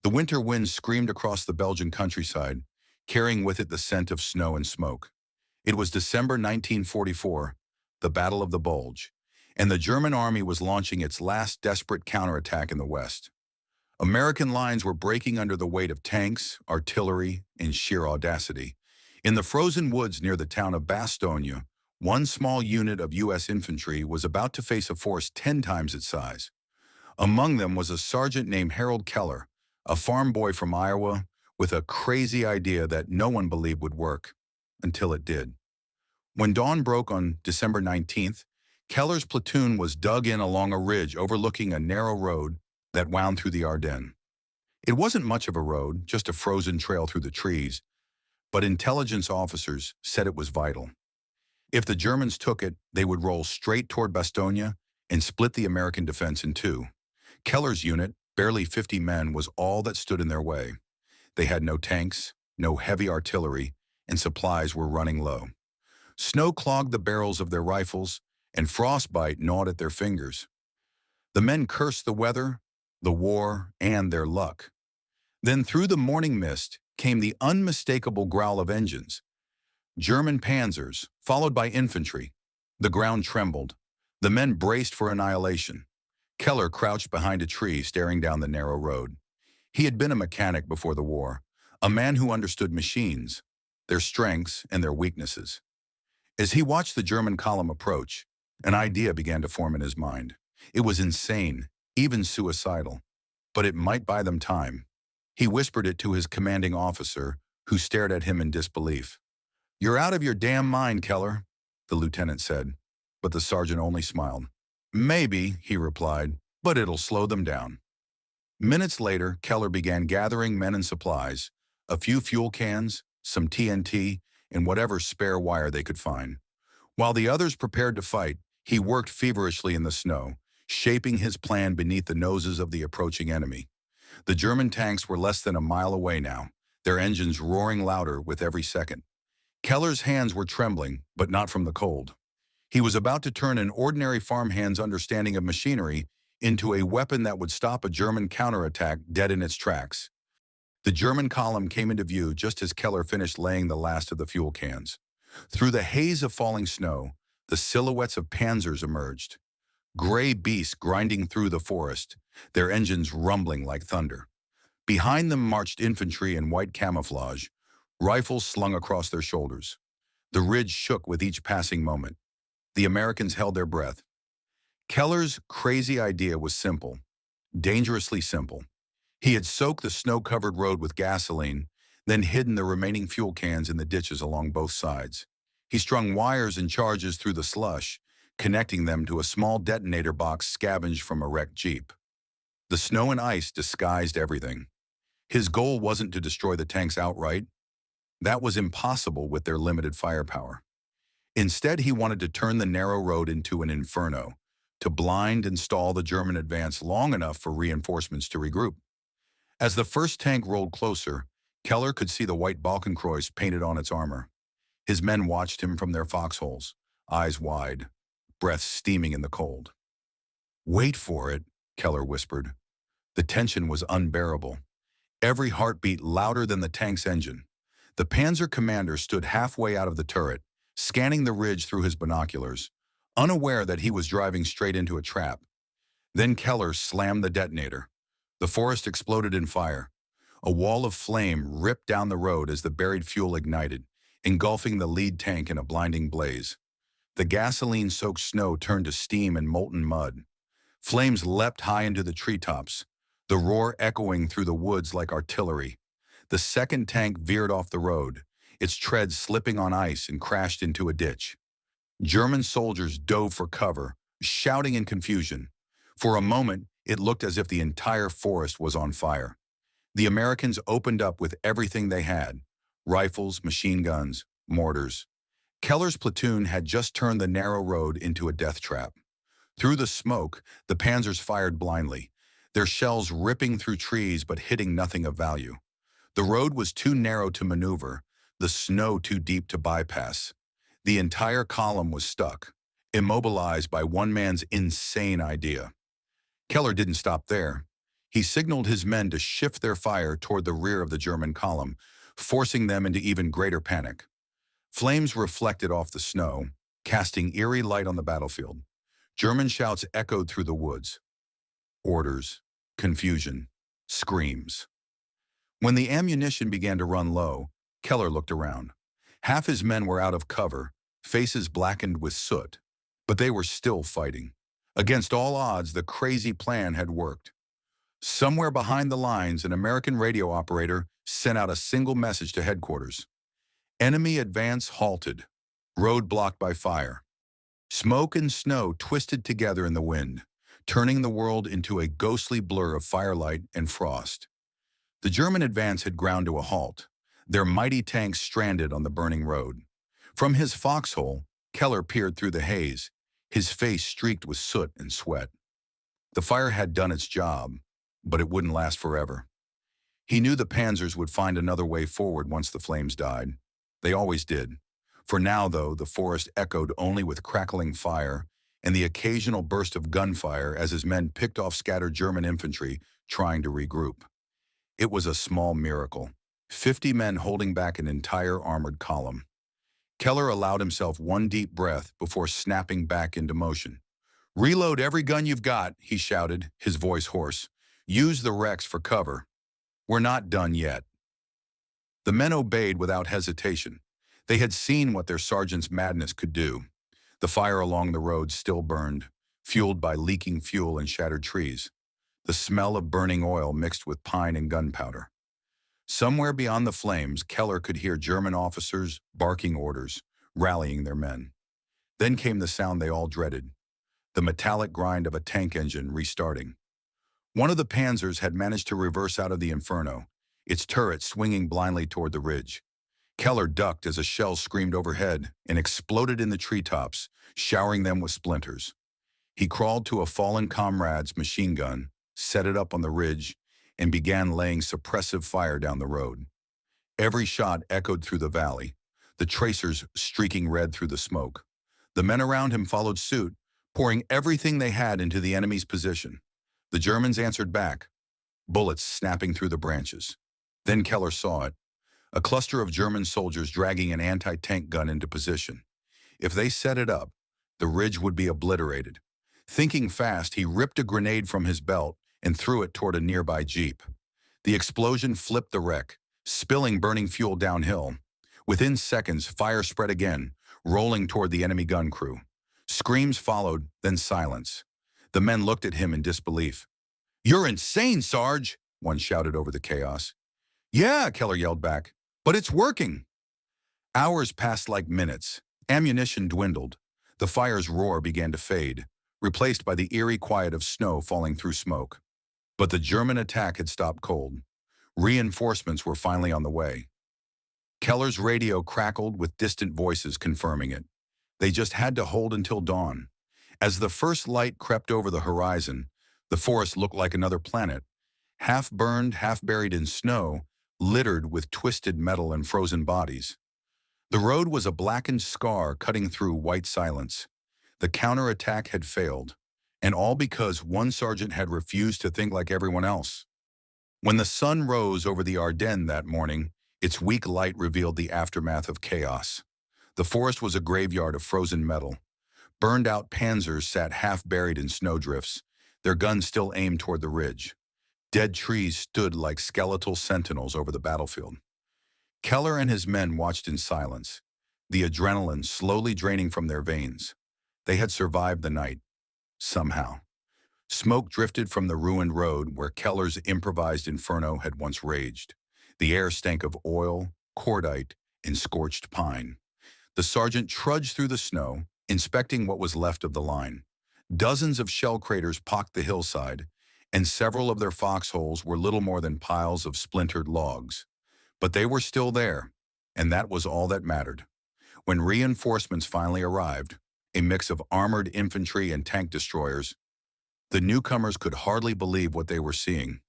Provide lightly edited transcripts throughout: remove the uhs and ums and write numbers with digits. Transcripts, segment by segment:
The winter wind screamed across the Belgian countryside, carrying with it the scent of snow and smoke. It was December 1944, the Battle of the Bulge, and the German army was launching its last desperate counterattack in the West. American lines were breaking under the weight of tanks, artillery, and sheer audacity. In the frozen woods near the town of Bastogne, one small unit of U.S. infantry was about to face a force 10 times its size. Among them was a sergeant named Harold Keller, a farm boy from Iowa with a crazy idea that no one believed would work, until it did. When dawn broke on December 19th, Keller's platoon was dug in along a ridge overlooking a narrow road that wound through the Ardennes. It wasn't much of a road, just a frozen trail through the trees, but intelligence officers said it was vital. If the Germans took it, they would roll straight toward Bastogne and split the American defense in two. Keller's unit, barely 50 men, was all that stood in their way. They had no tanks, no heavy artillery, and supplies were running low. Snow clogged the barrels of their rifles, and frostbite gnawed at their fingers. The men cursed the weather, the war, and their luck. Then through the morning mist came the unmistakable growl of engines. German panzers, followed by infantry. The ground trembled. The men braced for annihilation. Keller crouched behind a tree, staring down the narrow road. He had been a mechanic before the war, a man who understood machines, their strengths and their weaknesses. As he watched the German column approach, an idea began to form in his mind. It was insane, even suicidal, but it might buy them time. He whispered it to his commanding officer, who stared at him in disbelief. "You're out of your damn mind, Keller," the lieutenant said, but the sergeant only smiled. "Maybe," he replied, "but it'll slow them down." Minutes later, Keller began gathering men and supplies, a few fuel cans, some TNT, and whatever spare wire they could find. While the others prepared to fight, he worked feverishly in the snow, shaping his plan beneath the noses of the approaching enemy. The German tanks were less than a mile away now, their engines roaring louder with every second. Keller's hands were trembling, but not from the cold. He was about to turn an ordinary farmhand's understanding of machinery into a weapon that would stop a German counterattack dead in its tracks. The German column came into view just as Keller finished laying the last of the fuel cans. Through the haze of falling snow, the silhouettes of panzers emerged. Gray beasts grinding through the forest, their engines rumbling like thunder. Behind them marched infantry in white camouflage, rifles slung across their shoulders. The ridge shook with each passing moment. The Americans held their breath. Keller's crazy idea was simple, dangerously simple. He had soaked the snow-covered road with gasoline, then hidden the remaining fuel cans in the ditches along both sides. He strung wires and charges through the slush, connecting them to a small detonator box scavenged from a wrecked Jeep. The snow and ice disguised everything. His goal wasn't to destroy the tanks outright. That was impossible with their limited firepower. Instead, he wanted to turn the narrow road into an inferno, to blind and stall the German advance long enough for reinforcements to regroup. As the first tank rolled closer, Keller could see the white Balkenkreuz painted on its armor. His men watched him from their foxholes, eyes wide, breath steaming in the cold. "Wait for it," Keller whispered. The tension was unbearable, every heartbeat louder than the tank's engine. The Panzer commander stood halfway out of the turret, scanning the ridge through his binoculars, unaware that he was driving straight into a trap. Then Keller slammed the detonator. The forest exploded in fire. A wall of flame ripped down the road as the buried fuel ignited, engulfing the lead tank in a blinding blaze. The gasoline-soaked snow turned to steam and molten mud. Flames leapt high into the treetops, the roar echoing through the woods like artillery. The second tank veered off the road, its treads slipping on ice, and crashed into a ditch. German soldiers dove for cover, shouting in confusion. For a moment, it looked as if the entire forest was on fire. The Americans opened up with everything they had: rifles, machine guns, mortars. Keller's platoon had just turned the narrow road into a death trap. Through the smoke, the panzers fired blindly, their shells ripping through trees but hitting nothing of value. The road was too narrow to maneuver, the snow too deep to bypass. The entire column was stuck, immobilized by one man's insane idea. Keller didn't stop there. He signaled his men to shift their fire toward the rear of the German column, forcing them into even greater panic. Flames reflected off the snow, casting eerie light on the battlefield. German shouts echoed through the woods. Orders, confusion, screams. When the ammunition began to run low, Keller looked around. Half his men were out of cover, faces blackened with soot. But they were still fighting. Against all odds, the crazy plan had worked. Somewhere behind the lines, an American radio operator sent out a single message to headquarters. Enemy advance halted. Road blocked by fire. Smoke and snow twisted together in the wind, turning the world into a ghostly blur of firelight and frost. The German advance had ground to a halt, their mighty tanks stranded on the burning road. From his foxhole, Keller peered through the haze, his face streaked with soot and sweat. The fire had done its job, but it wouldn't last forever. He knew the panzers would find another way forward once the flames died. They always did. For now, though, the forest echoed only with crackling fire and the occasional burst of gunfire as his men picked off scattered German infantry trying to regroup. It was a small miracle. 50 men holding back an entire armored column. Keller allowed himself one deep breath before snapping back into motion. "Reload every gun you've got," he shouted, his voice hoarse. "Use the wrecks for cover. We're not done yet." The men obeyed without hesitation. They had seen what their sergeant's madness could do. The fire along the road still burned, fueled by leaking fuel and shattered trees. The smell of burning oil mixed with pine and gunpowder. Somewhere beyond the flames, Keller could hear German officers barking orders, rallying their men. Then came the sound they all dreaded, the metallic grind of a tank engine restarting. One of the panzers had managed to reverse out of the inferno, its turret swinging blindly toward the ridge. Keller ducked as a shell screamed overhead and exploded in the treetops, showering them with splinters. He crawled to a fallen comrade's machine gun, set it up on the ridge, and began laying suppressive fire down the road. Every shot echoed through the valley, the tracers streaking red through the smoke. The men around him followed suit, pouring everything they had into the enemy's position. The Germans answered back, bullets snapping through the branches. Then Keller saw it, a cluster of German soldiers dragging an anti-tank gun into position. If they set it up, the ridge would be obliterated. Thinking fast, he ripped a grenade from his belt and threw it toward a nearby jeep. The explosion flipped the wreck, spilling burning fuel downhill. Within seconds, fire spread again, rolling toward the enemy gun crew. Screams followed, then silence. The men looked at him in disbelief. "You're insane, Sarge!" one shouted over the chaos. "Yeah," Keller yelled back, "but it's working." Hours passed like minutes. Ammunition dwindled. The fire's roar began to fade, replaced by the eerie quiet of snow falling through smoke. But the German attack had stopped cold. Reinforcements were finally on the way. Keller's radio crackled with distant voices confirming it. They just had to hold until dawn. As the first light crept over the horizon, the forest looked like another planet, half burned, half buried in snow, littered with twisted metal and frozen bodies. The road was a blackened scar cutting through white silence. The counterattack had failed, and all because one sergeant had refused to think like everyone else. When the sun rose over the Ardennes that morning, its weak light revealed the aftermath of chaos. The forest was a graveyard of frozen metal. Burned-out panzers sat half-buried in snowdrifts, their guns still aimed toward the ridge. Dead trees stood like skeletal sentinels over the battlefield. Keller and his men watched in silence, the adrenaline slowly draining from their veins. They had survived the night, somehow. Smoke drifted from the ruined road where Keller's improvised inferno had once raged. The air stank of oil, cordite, and scorched pine. The sergeant trudged through the snow, inspecting what was left of the line. Dozens of shell craters pocked the hillside, and several of their foxholes were little more than piles of splintered logs. But they were still there, and that was all that mattered. When reinforcements finally arrived, a mix of armored infantry and tank destroyers, the newcomers could hardly believe what they were seeing.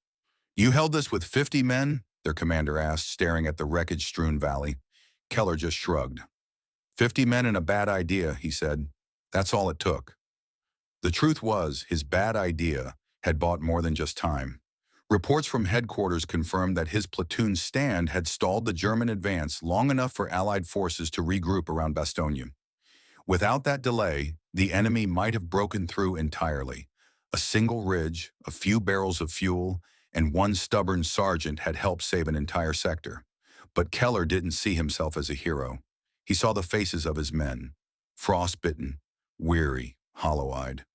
"You held this with 50 men?" their commander asked, staring at the wreckage-strewn valley. Keller just shrugged. 50 men and a bad idea," he said. "That's all it took." The truth was, his bad idea had bought more than just time. Reports from headquarters confirmed that his platoon's stand had stalled the German advance long enough for Allied forces to regroup around Bastogne. Without that delay, the enemy might have broken through entirely. A single ridge, a few barrels of fuel, and one stubborn sergeant had helped save an entire sector. But Keller didn't see himself as a hero. He saw the faces of his men, frostbitten, weary, hollow-eyed.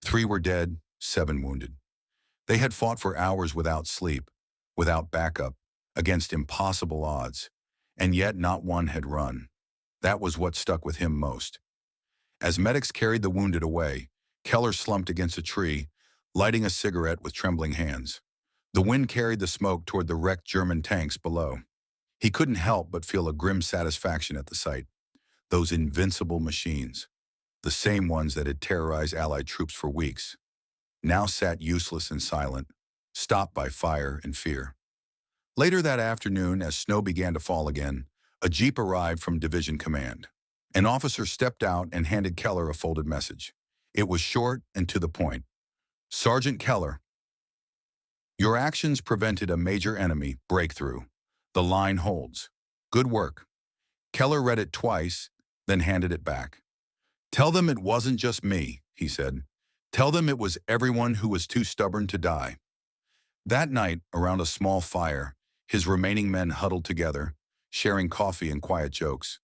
3 were dead, 7 wounded. They had fought for hours without sleep, without backup, against impossible odds, and yet not one had run. That was what stuck with him most. As medics carried the wounded away, Keller slumped against a tree, lighting a cigarette with trembling hands. The wind carried the smoke toward the wrecked German tanks below. He couldn't help but feel a grim satisfaction at the sight. Those invincible machines, the same ones that had terrorized Allied troops for weeks, now sat useless and silent, stopped by fire and fear. Later that afternoon, as snow began to fall again, a jeep arrived from Division Command. An officer stepped out and handed Keller a folded message. It was short and to the point. Sergeant Keller, your actions prevented a major enemy breakthrough. The line holds. Good work. Keller read it twice, then handed it back. Tell them it wasn't just me, he said. Tell them it was everyone who was too stubborn to die. That night, around a small fire, his remaining men huddled together, sharing coffee and quiet jokes.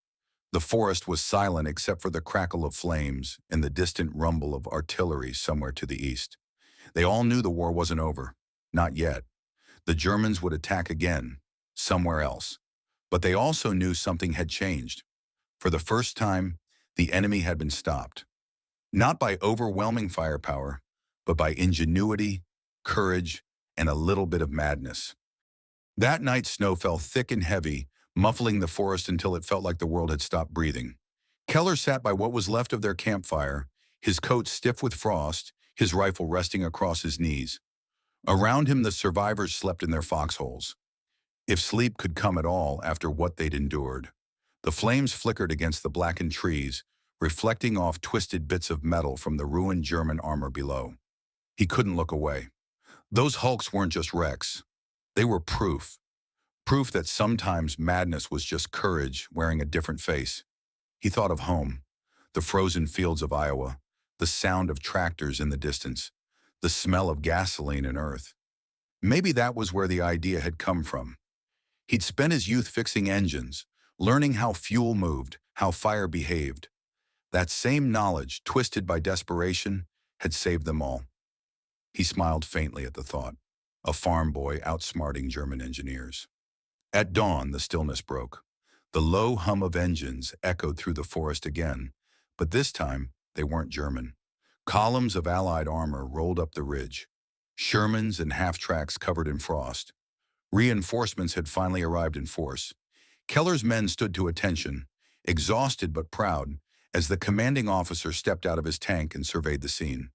The forest was silent except for the crackle of flames and the distant rumble of artillery somewhere to the east. They all knew the war wasn't over. Not yet. The Germans would attack again, somewhere else. But they also knew something had changed. For the first time, the enemy had been stopped. Not by overwhelming firepower, but by ingenuity, courage, and a little bit of madness. That night, snow fell thick and heavy, muffling the forest until it felt like the world had stopped breathing. Keller sat by what was left of their campfire, his coat stiff with frost, his rifle resting across his knees. Around him, the survivors slept in their foxholes. If sleep could come at all after what they'd endured. The flames flickered against the blackened trees, reflecting off twisted bits of metal from the ruined German armor below. He couldn't look away. Those hulks weren't just wrecks. They were proof. Proof that sometimes madness was just courage wearing a different face. He thought of home, the frozen fields of Iowa, the sound of tractors in the distance, the smell of gasoline and earth. Maybe that was where the idea had come from. He'd spent his youth fixing engines, learning how fuel moved, how fire behaved. That same knowledge, twisted by desperation, had saved them all. He smiled faintly at the thought, a farm boy outsmarting German engineers. At dawn, the stillness broke. The low hum of engines echoed through the forest again, but this time they weren't German. Columns of Allied armor rolled up the ridge, Shermans and half-tracks covered in frost. Reinforcements had finally arrived in force. Keller's men stood to attention, exhausted but proud, as the commanding officer stepped out of his tank and surveyed the scene.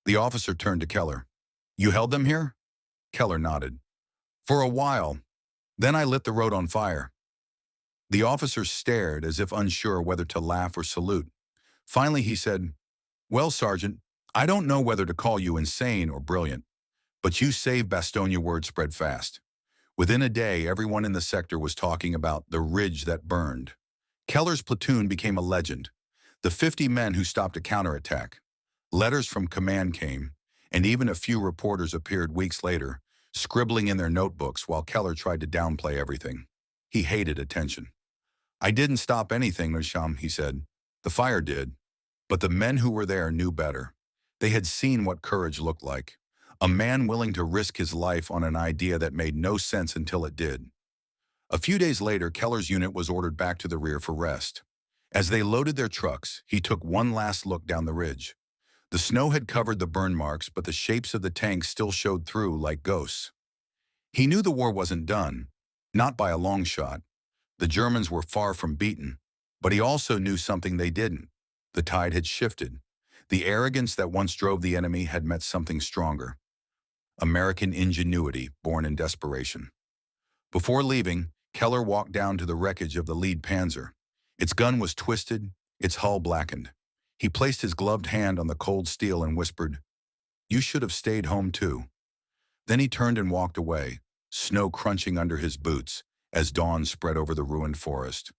The officer turned to Keller. "You held them here?" Keller nodded. "For a while. Then I lit the road on fire." The officer stared as if unsure whether to laugh or salute. Finally he said, "Well, Sergeant, I don't know whether to call you insane or brilliant, but you saved Bastogne." Word spread fast. Within a day, everyone in the sector was talking about the ridge that burned. Keller's platoon became a legend. The 50 men who stopped a counterattack. Letters from command came, and even a few reporters appeared weeks later, scribbling in their notebooks while Keller tried to downplay everything. He hated attention. "I didn't stop anything, Nisham," he said. "The fire did." But the men who were there knew better. They had seen what courage looked like. A man willing to risk his life on an idea that made no sense until it did. A few days later, Keller's unit was ordered back to the rear for rest. As they loaded their trucks, he took one last look down the ridge. The snow had covered the burn marks, but the shapes of the tanks still showed through like ghosts. He knew the war wasn't done, not by a long shot. The Germans were far from beaten, but he also knew something they didn't. The tide had shifted. The arrogance that once drove the enemy had met something stronger. American ingenuity born in desperation. Before leaving, Keller walked down to the wreckage of the lead Panzer. Its gun was twisted, its hull blackened. He placed his gloved hand on the cold steel and whispered, "You should have stayed home too." Then he turned and walked away, snow crunching under his boots as dawn spread over the ruined forest.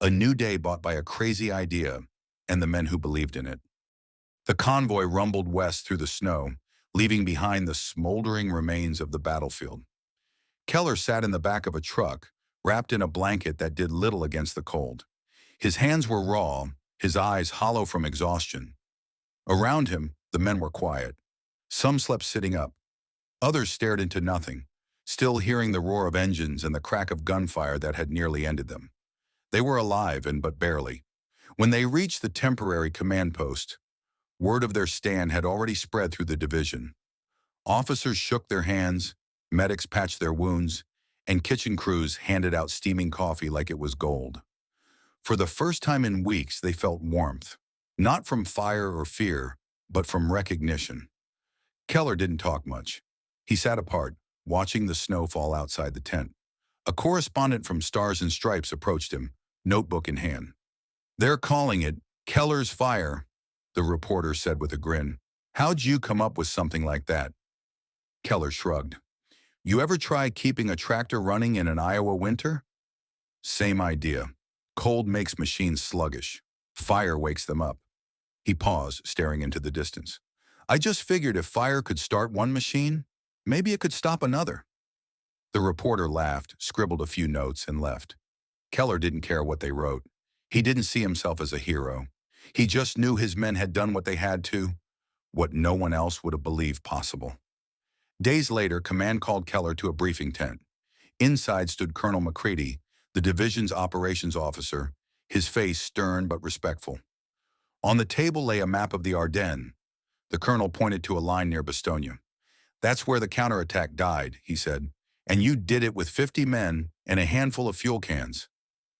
A new day bought by a crazy idea and the men who believed in it. The convoy rumbled west through the snow, leaving behind the smoldering remains of the battlefield. Keller sat in the back of a truck, wrapped in a blanket that did little against the cold. His hands were raw, his eyes hollow from exhaustion. Around him, the men were quiet. Some slept sitting up. Others stared into nothing, still hearing the roar of engines and the crack of gunfire that had nearly ended them. They were alive, and but barely. When they reached the temporary command post, word of their stand had already spread through the division. Officers shook their hands, medics patched their wounds, and kitchen crews handed out steaming coffee like it was gold. For the first time in weeks, they felt warmth, not from fire or fear, but from recognition. Keller didn't talk much. He sat apart, watching the snow fall outside the tent. A correspondent from Stars and Stripes approached him, notebook in hand. "They're calling it Keller's Fire," the reporter said with a grin. "How'd you come up with something like that?" Keller shrugged. "You ever try keeping a tractor running in an Iowa winter?" "Same idea. Cold makes machines sluggish. Fire wakes them up." He paused, staring into the distance. "I just figured if fire could start one machine, maybe it could stop another." The reporter laughed, scribbled a few notes, and left. Keller didn't care what they wrote. He didn't see himself as a hero. He just knew his men had done what they had to, what no one else would have believed possible. Days later, command called Keller to a briefing tent. Inside stood Colonel McCready, the division's operations officer, his face stern but respectful. On the table lay a map of the Ardennes. The colonel pointed to a line near Bastogne. "That's where the counterattack died," he said. "And you did it with 50 men and a handful of fuel cans."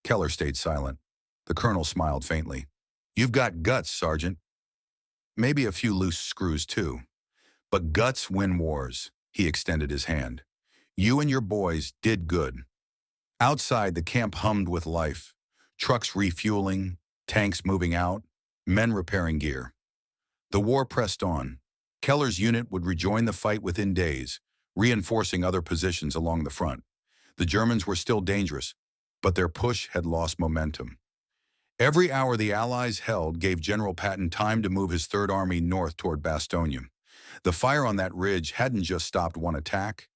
Keller stayed silent. The colonel smiled faintly. "You've got guts, Sergeant." "Maybe a few loose screws, too. But guts win wars." He extended his hand. "You and your boys did good." Outside, the camp hummed with life. Trucks refueling, tanks moving out, men repairing gear. The war pressed on. Keller's unit would rejoin the fight within days, reinforcing other positions along the front. The Germans were still dangerous, but their push had lost momentum. Every hour the Allies held gave General Patton time to move his Third Army north toward Bastogne. The fire on that ridge hadn't just stopped one attack.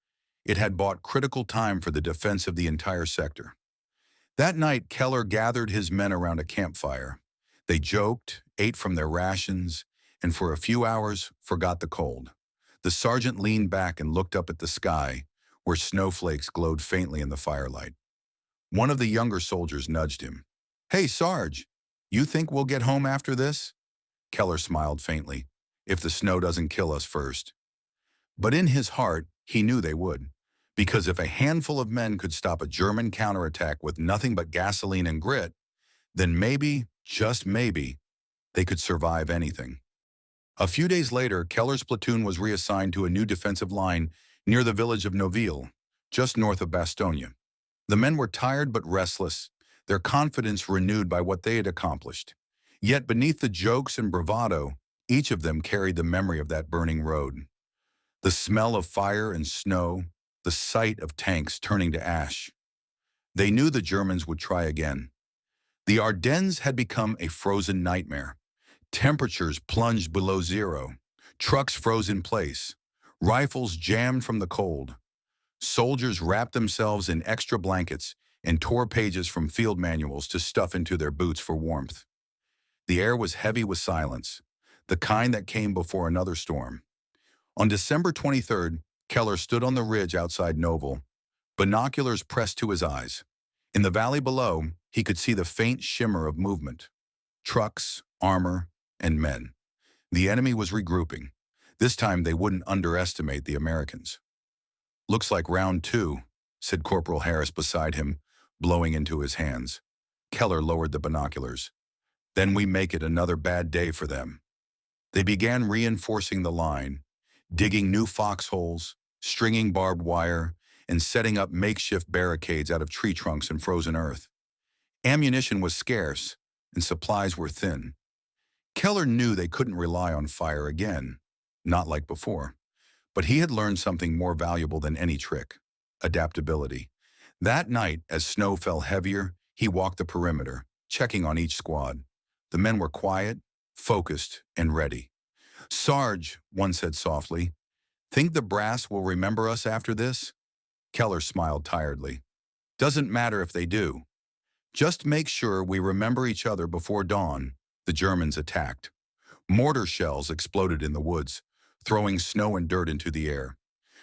It had bought critical time for the defense of the entire sector. That night, Keller gathered his men around a campfire. They joked, ate from their rations, and for a few hours forgot the cold. The sergeant leaned back and looked up at the sky, where snowflakes glowed faintly in the firelight. One of the younger soldiers nudged him. "Hey, Sarge, you think we'll get home after this?" Keller smiled faintly. "If the snow doesn't kill us first." But in his heart, he knew they would. Because if a handful of men could stop a German counterattack with nothing but gasoline and grit, then maybe, just maybe, they could survive anything. A few days later, Keller's platoon was reassigned to a new defensive line near the village of Noville, just north of Bastogne. The men were tired but restless, their confidence renewed by what they had accomplished. Yet beneath the jokes and bravado, each of them carried the memory of that burning road. The smell of fire and snow, the sight of tanks turning to ash. They knew the Germans would try again. The Ardennes had become a frozen nightmare. Temperatures plunged below zero, trucks froze in place, rifles jammed from the cold. Soldiers wrapped themselves in extra blankets and tore pages from field manuals to stuff into their boots for warmth. The air was heavy with silence, the kind that came before another storm. On December 23rd, Keller stood on the ridge outside Noville, binoculars pressed to his eyes. In the valley below, he could see the faint shimmer of movement. Trucks, armor, and men. The enemy was regrouping. This time they wouldn't underestimate the Americans. "Looks like round two," said Corporal Harris beside him, blowing into his hands. Keller lowered the binoculars. "Then we make it another bad day for them." They began reinforcing the line, digging new foxholes, stringing barbed wire, and setting up makeshift barricades out of tree trunks and frozen earth. Ammunition was scarce, and supplies were thin. Keller knew they couldn't rely on fire again, not like before. But he had learned something more valuable than any trick: adaptability. That night, as snow fell heavier, he walked the perimeter, checking on each squad. The men were quiet, focused, and ready. "Sarge," one said softly, "think the brass will remember us after this?" Keller smiled tiredly. "Doesn't matter if they do. Just make sure we remember each other before dawn." The Germans attacked. Mortar shells exploded in the woods, throwing snow and dirt into the air.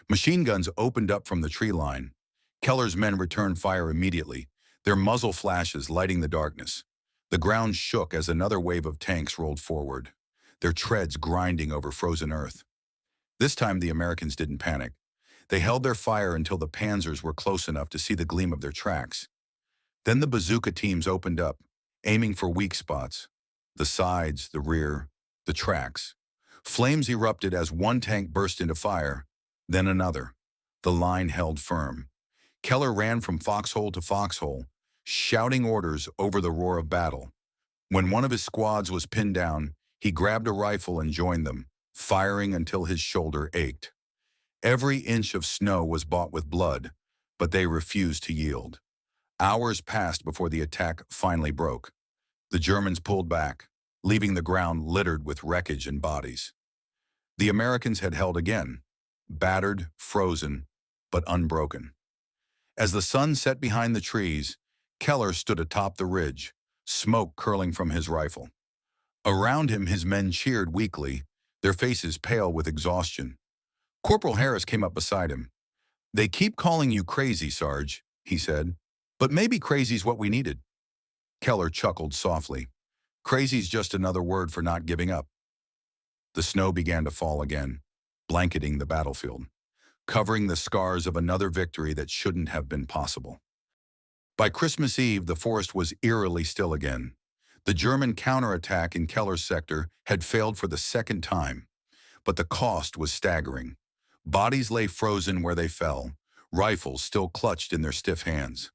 Machine guns opened up from the tree line. Keller's men returned fire immediately, their muzzle flashes lighting the darkness. The ground shook as another wave of tanks rolled forward, their treads grinding over frozen earth. This time the Americans didn't panic. They held their fire until the panzers were close enough to see the gleam of their tracks. Then the bazooka teams opened up, aiming for weak spots: the sides, the rear, the tracks. Flames erupted as one tank burst into fire, then another. The line held firm. Keller ran from foxhole to foxhole, shouting orders over the roar of battle. When one of his squads was pinned down, he grabbed a rifle and joined them, firing until his shoulder ached. Every inch of snow was bought with blood, but they refused to yield. Hours passed before the attack finally broke. The Germans pulled back, leaving the ground littered with wreckage and bodies. The Americans had held again, battered, frozen, but unbroken. As the sun set behind the trees, Keller stood atop the ridge, smoke curling from his rifle. Around him, his men cheered weakly, their faces pale with exhaustion. Corporal Harris came up beside him. "They keep calling you crazy, Sarge," he said, "but maybe crazy's what we needed." Keller chuckled softly. "Crazy's just another word for not giving up." The snow began to fall again, blanketing the battlefield, covering the scars of another victory that shouldn't have been possible. By Christmas Eve, the forest was eerily still again. The German counterattack in Keller's sector had failed for the second time, but the cost was staggering. Bodies lay frozen where they fell, rifles still clutched in their stiff hands.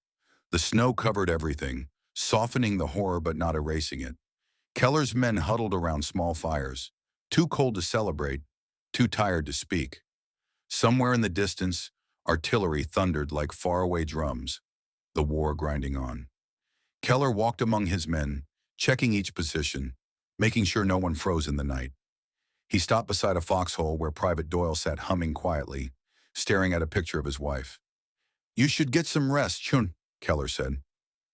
The snow covered everything, softening the horror but not erasing it. Keller's men huddled around small fires, too cold to celebrate, too tired to speak. Somewhere in the distance, artillery thundered like faraway drums, the war grinding on. Keller walked among his men, checking each position, making sure no one froze in the night. He stopped beside a foxhole where Private Doyle sat humming quietly, staring at a picture of his wife. "You should get some rest, Chun," Keller said.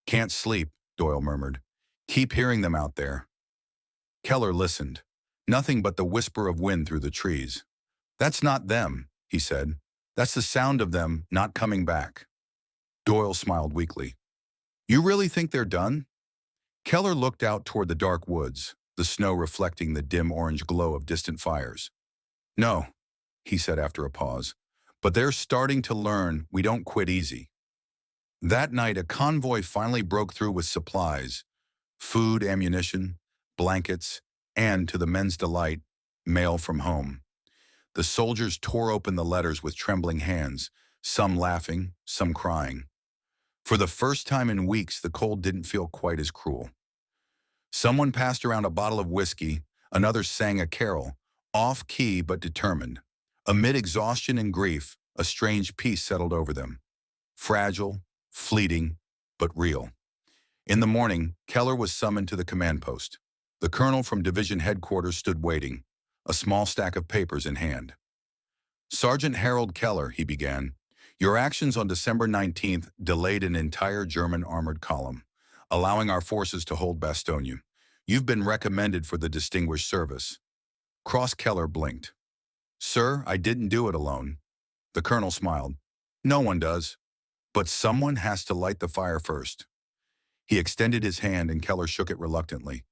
"Can't sleep," Doyle murmured. "Keep hearing them out there." Keller listened. Nothing but the whisper of wind through the trees. "That's not them," he said. "That's the sound of them not coming back." Doyle smiled weakly. "You really think they're done?" Keller looked out toward the dark woods, the snow reflecting the dim orange glow of distant fires. "No," he said after a pause, "but they're starting to learn we don't quit easy." That night, a convoy finally broke through with supplies: food, ammunition, blankets, and, to the men's delight, mail from home. The soldiers tore open the letters with trembling hands, some laughing, some crying. For the first time in weeks, the cold didn't feel quite as cruel. Someone passed around a bottle of whiskey, another sang a carol, off-key but determined. Amid exhaustion and grief, a strange peace settled over them. Fragile, fleeting, but real. In the morning, Keller was summoned to the command post. The colonel from division headquarters stood waiting, a small stack of papers in hand. "Sergeant Harold Keller," he began, "your actions on December 19th delayed an entire German armored column, allowing our forces to hold Bastogne. You've been recommended for the distinguished service." Cross Keller blinked. "Sir, I didn't do it alone." The colonel smiled. "No one does. But someone has to light the fire first." He extended his hand and Keller shook it reluctantly.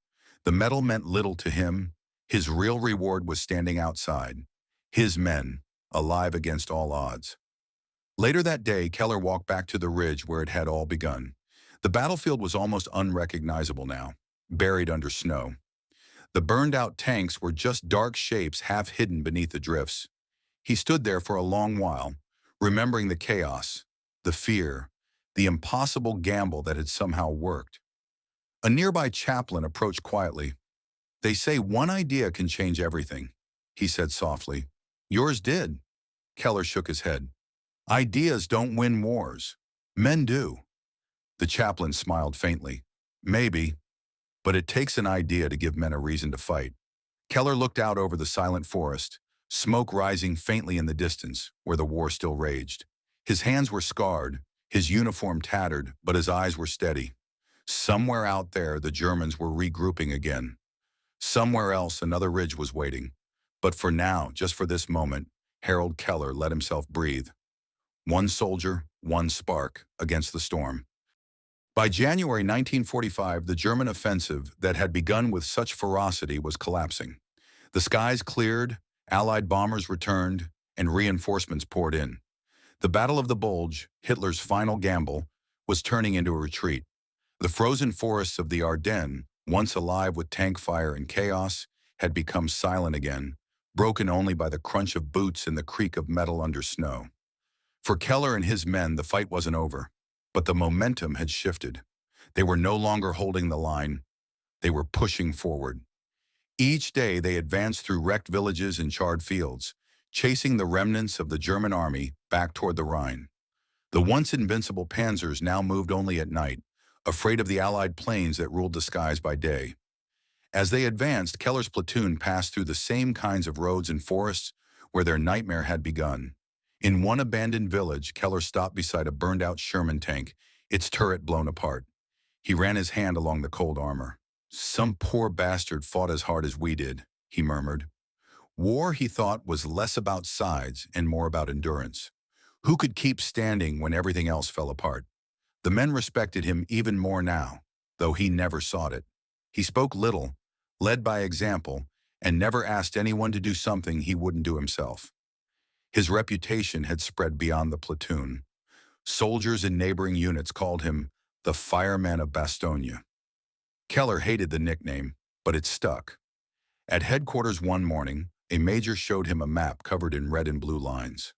The medal meant little to him. His real reward was standing outside. His men, alive against all odds. Later that day, Keller walked back to the ridge where it had all begun. The battlefield was almost unrecognizable now, buried under snow. The burned-out tanks were just dark shapes half hidden beneath the drifts. He stood there for a long while, remembering the chaos, the fear, the impossible gamble that had somehow worked. A nearby chaplain approached quietly. "They say one idea can change everything," he said softly. "Yours did." Keller shook his head. Ideas don't win wars. Men do. The chaplain smiled faintly. Maybe, but it takes an idea to give men a reason to fight. Keller looked out over the silent forest, smoke rising faintly in the distance, where the war still raged. His hands were scarred, his uniform tattered, but his eyes were steady. Somewhere out there, the Germans were regrouping again. Somewhere else, another ridge was waiting. But for now, just for this moment, Harold Keller let himself breathe. One soldier, one spark, against the storm. By January 1945, the German offensive that had begun with such ferocity was collapsing. The skies cleared, Allied bombers returned, and reinforcements poured in. The Battle of the Bulge, Hitler's final gamble, was turning into a retreat. The frozen forests of the Ardennes, once alive with tank fire and chaos, had become silent again, broken only by the crunch of boots and the creak of metal under snow. For Keller and his men, the fight wasn't over, but the momentum had shifted. They were no longer holding the line. They were pushing forward. Each day they advanced through wrecked villages and charred fields, chasing the remnants of the German army back toward the Rhine. The once invincible panzers now moved only at night, afraid of the Allied planes that ruled the skies by day. As they advanced, Keller's platoon passed through the same kinds of roads and forests where their nightmare had begun. In one abandoned village, Keller stopped beside a burned-out Sherman tank, its turret blown apart. He ran his hand along the cold armor. "Some poor bastard fought as hard as we did," he murmured. War, he thought, was less about sides and more about endurance. Who could keep standing when everything else fell apart? The men respected him even more now, though he never sought it. He spoke little, led by example, and never asked anyone to do something he wouldn't do himself. His reputation had spread beyond the platoon. Soldiers in neighboring units called him the Fireman of Bastogne. Keller hated the nickname, but it stuck. At headquarters one morning, a major showed him a map covered in red and blue lines.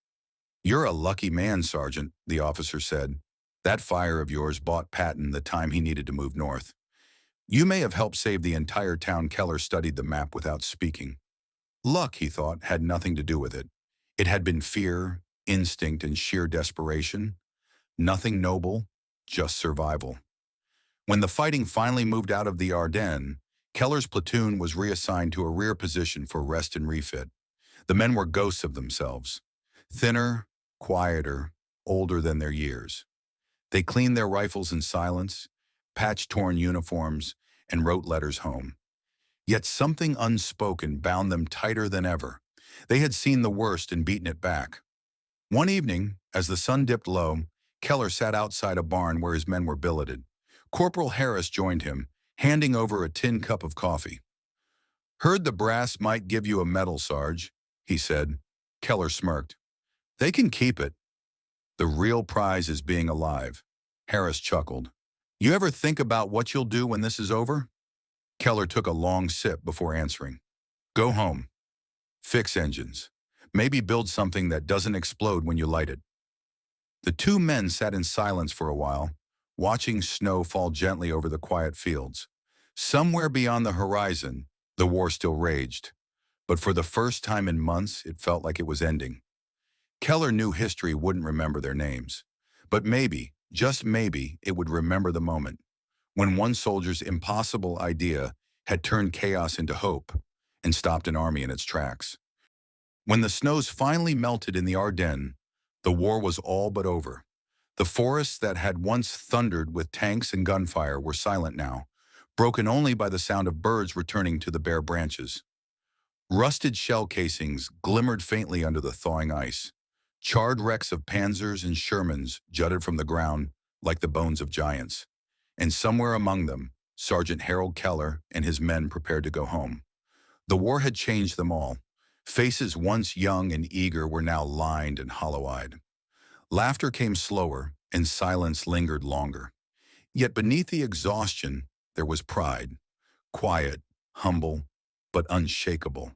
"You're a lucky man, Sergeant," the officer said. "That fire of yours bought Patton the time he needed to move north. You may have helped save the entire town." Keller studied the map without speaking. Luck, he thought, had nothing to do with it. It had been fear, instinct, and sheer desperation. Nothing noble, just survival. When the fighting finally moved out of the Ardennes, Keller's platoon was reassigned to a rear position for rest and refit. The men were ghosts of themselves. Thinner, quieter, older than their years. They cleaned their rifles in silence, patched torn uniforms, and wrote letters home. Yet something unspoken bound them tighter than ever. They had seen the worst and beaten it back. One evening, as the sun dipped low, Keller sat outside a barn where his men were billeted. Corporal Harris joined him, handing over a tin cup of coffee. "Heard the brass might give you a medal, Sarge," he said. Keller smirked. "They can keep it. The real prize is being alive." Harris chuckled. "You ever think about what you'll do when this is over?" Keller took a long sip before answering. "Go home. Fix engines. Maybe build something that doesn't explode when you light it." The two men sat in silence for a while, watching snow fall gently over the quiet fields. Somewhere beyond the horizon, the war still raged. But for the first time in months, it felt like it was ending. Keller knew history wouldn't remember their names. But maybe, just maybe, it would remember the moment when one soldier's impossible idea had turned chaos into hope and stopped an army in its tracks. When the snows finally melted in the Ardennes, the war was all but over. The forests that had once thundered with tanks and gunfire were silent now, broken only by the sound of birds returning to the bare branches. Rusted shell casings glimmered faintly under the thawing ice. Charred wrecks of panzers and Shermans jutted from the ground like the bones of giants. And somewhere among them, Sergeant Harold Keller and his men prepared to go home. The war had changed them all. Faces once young and eager were now lined and hollow-eyed. Laughter came slower, and silence lingered longer. Yet beneath the exhaustion, there was pride. Quiet, humble, but unshakable.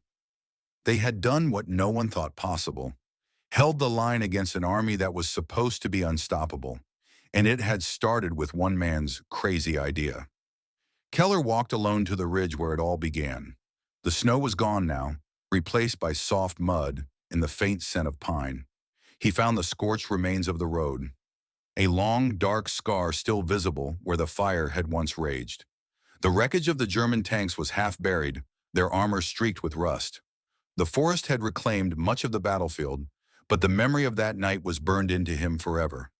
They had done what no one thought possible, held the line against an army that was supposed to be unstoppable, and it had started with one man's crazy idea. Keller walked alone to the ridge where it all began. The snow was gone now, replaced by soft mud and the faint scent of pine. He found the scorched remains of the road, a long, dark scar still visible where the fire had once raged. The wreckage of the German tanks was half buried, their armor streaked with rust. The forest had reclaimed much of the battlefield, but the memory of that night was burned into him forever.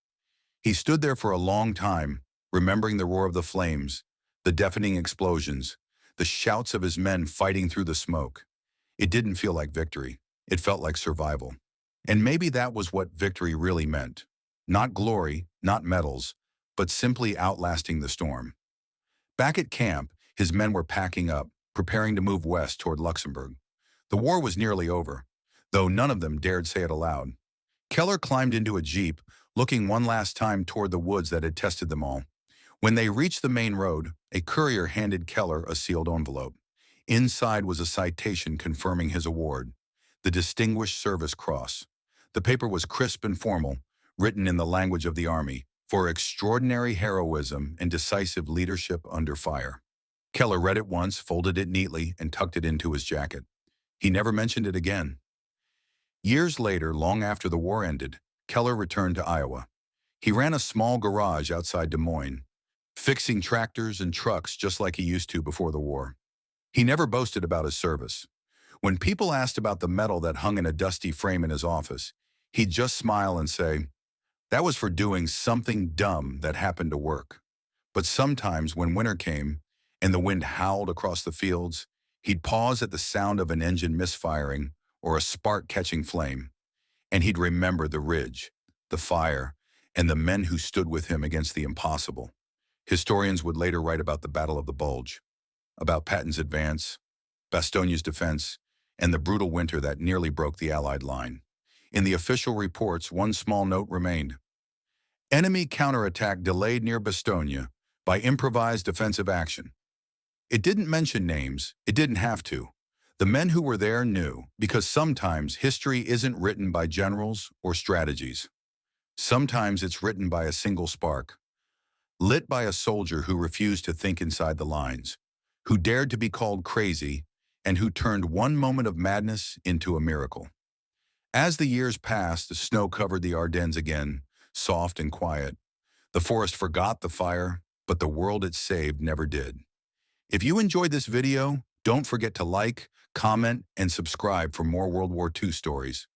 He stood there for a long time, remembering the roar of the flames, the deafening explosions, the shouts of his men fighting through the smoke. It didn't feel like victory. It felt like survival. And maybe that was what victory really meant. Not glory, not medals, but simply outlasting the storm. Back at camp, his men were packing up, preparing to move west toward Luxembourg. The war was nearly over, though none of them dared say it aloud. Keller climbed into a jeep, looking one last time toward the woods that had tested them all. When they reached the main road, a courier handed Keller a sealed envelope. Inside was a citation confirming his award, the Distinguished Service Cross. The paper was crisp and formal, written in the language of the Army, for extraordinary heroism and decisive leadership under fire. Keller read it once, folded it neatly, and tucked it into his jacket. He never mentioned it again. Years later, long after the war ended, Keller returned to Iowa. He ran a small garage outside Des Moines, fixing tractors and trucks just like he used to before the war. He never boasted about his service. When people asked about the medal that hung in a dusty frame in his office, he'd just smile and say, "That was for doing something dumb that happened to work." But sometimes when winter came and the wind howled across the fields, he'd pause at the sound of an engine misfiring or a spark catching flame, and he'd remember the ridge, the fire, and the men who stood with him against the impossible. Historians would later write about the Battle of the Bulge, about Patton's advance, Bastogne's defense, and the brutal winter that nearly broke the Allied line. In the official reports, one small note remained. Enemy counterattack delayed near Bastogne by improvised defensive action. It didn't mention names. It didn't have to. The men who were there knew, because sometimes history isn't written by generals or strategies. Sometimes it's written by a single spark, lit by a soldier who refused to think inside the lines, who dared to be called crazy, and who turned one moment of madness into a miracle. As the years passed, the snow covered the Ardennes again, soft and quiet. The forest forgot the fire, but the world it saved never did. If you enjoyed this video, don't forget to like, comment, and subscribe for more World War II stories.